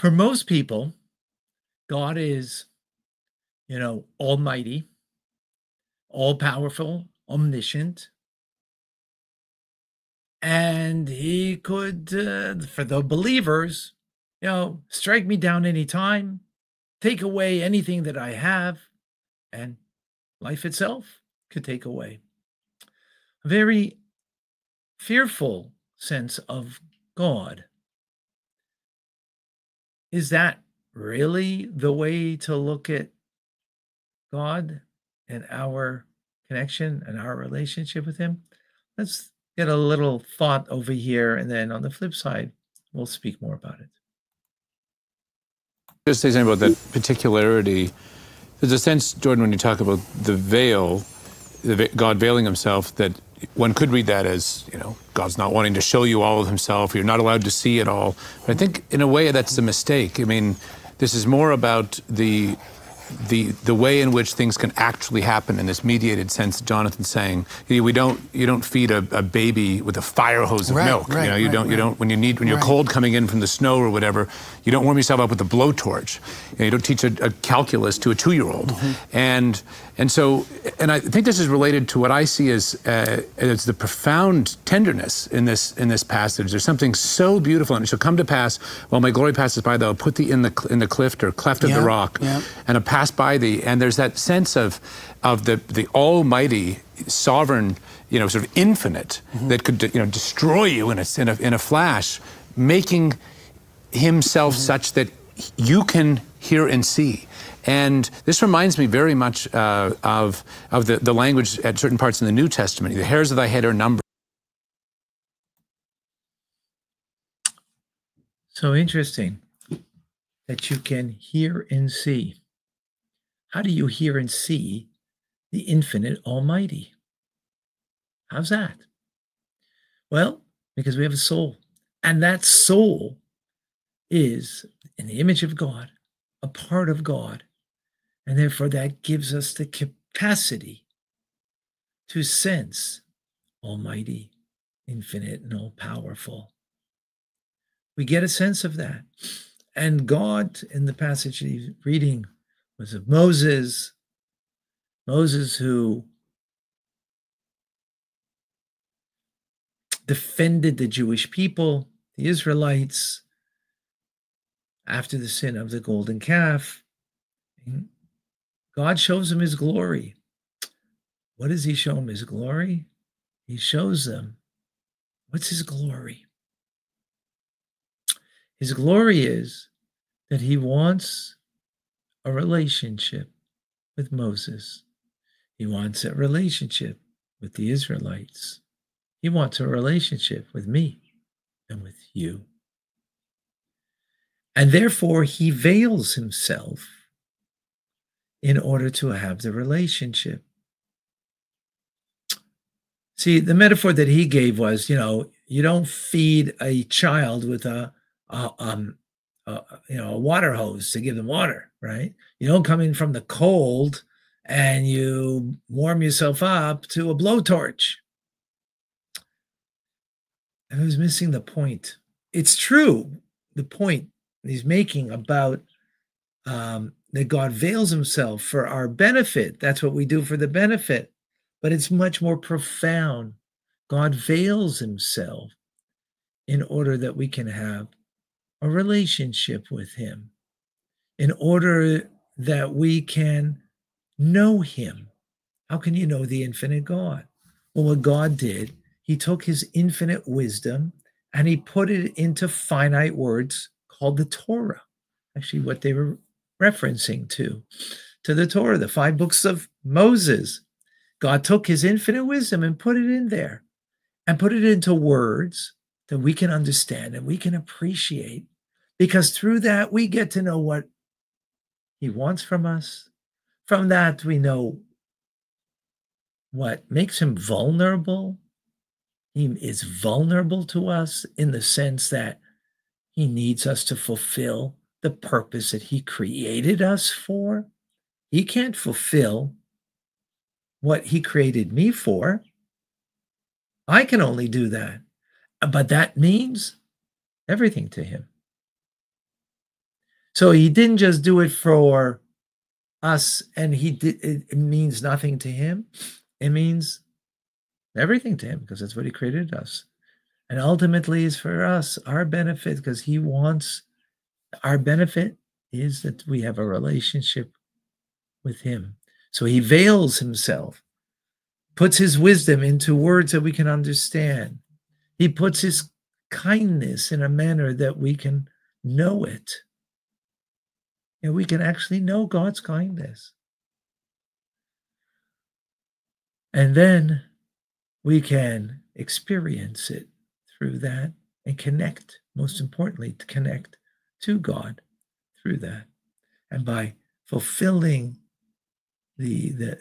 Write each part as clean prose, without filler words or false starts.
For most people, God is, almighty, all powerful, omniscient, and he could, for the believers, strike me down anytime, take away anything that I have, and life itself could take away. A very fearful sense of God. Is that really the way to look at God and our connection and our relationship with Him? Let's get a little thought over here, and then on the flip side, we'll speak more about it. Just say something about that particularity. There's a sense, Jordan, when you talk about the veil, God veiling himself, that one could read that as, God's not wanting to show you all of himself. You're not allowed to see it all. But I think, in a way, that's a mistake. I mean, this is more about the way in which things can actually happen in this mediated sense. Jonathan's saying, you don't feed a baby with a fire hose of milk. You don't when you're cold coming in from the snow or whatever, you don't warm yourself up with a blowtorch. You don't teach a calculus to a 2-year-old. And I think this is related to what I see as the profound tenderness in this passage. There's something so beautiful, and it shall come to pass while my glory passes by, thou put thee in the cleft or cleft of the rock, and a pass by thee. And there's that sense of the almighty, sovereign, sort of infinite that could destroy you in a flash, making himself such that you can hear and see. And this reminds me very much of the language at certain parts in the New Testament. The hairs of thy head are numbered. So interesting that you can hear and see. How do you hear and see the infinite almighty? How's that? Well, because we have a soul. And that soul is in the image of God, a part of God. And therefore that gives us the capacity to sense almighty, infinite, and all-powerful. We get a sense of that. And God, in the passage he's reading, was of Moses who defended the Jewish people, the Israelites, after the sin of the golden calf. God shows them his glory. What does he show them his glory? He shows them, what's his glory? His glory is that he wants a relationship with Moses. He wants a relationship with the Israelites. He wants a relationship with me and with you. And therefore, he veils himself in order to have the relationship. See, the metaphor that he gave was, you don't feed a child with a water hose to give them water, right? You don't come in from the cold and you warm yourself up to a blowtorch. I was missing the point. It's true, the point he's making about that God veils himself for our benefit. That's what we do for the benefit. But it's much more profound. God veils himself in order that we can have a relationship with him, in order that we can know him. How can you know the infinite God? Well, what God did, he took his infinite wisdom and he put it into finite words called the Torah. Actually, what they were referencing to the Torah, the 5 books of Moses. God took his infinite wisdom and put it in there and put it into words that we can understand and we can appreciate, because through that we get to know what he wants from us. From that, we know what makes him vulnerable. He is vulnerable to us in the sense that he needs us to fulfill the purpose that he created us for. He can't fulfill what he created me for. I can only do that. But that means everything to him. So he didn't just do it for us, and it means nothing to him. It means everything to him, because that's what he created us. And ultimately is for us, our benefit, because he wants our benefit is that we have a relationship with him. So he veils himself, puts his wisdom into words that we can understand. He puts his kindness in a manner that we can know it. And we can actually know God's kindness. And then we can experience it through that and connect, most importantly, to connect to God through that. And by fulfilling the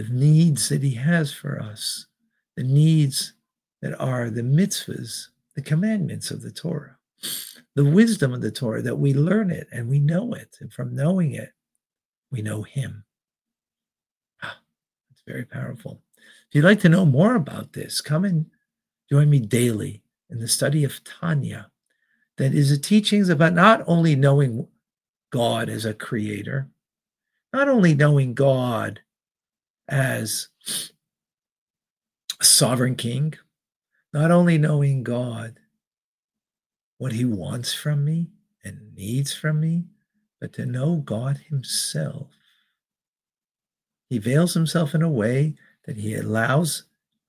needs that he has for us, the needs that are the mitzvahs, the commandments of the Torah, the wisdom of the Torah, that we learn it and we know it. And from knowing it, we know him. It's very powerful. If you'd like to know more about this, come and join me daily in the study of Tanya. That is the teachings about not only knowing God as a creator, not only knowing God as a sovereign king, not only knowing God, what he wants from me and needs from me, but to know God himself. He veils himself in a way that he allows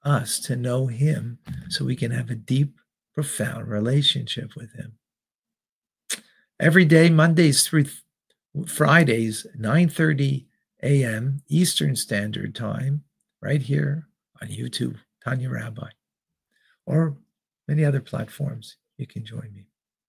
us to know him so we can have a deep, profound relationship with him. Every day, Mondays through Fridays, 9:30 a.m. Eastern Standard Time, right here on YouTube, Tanya Rabbi, or many other platforms. You can join me.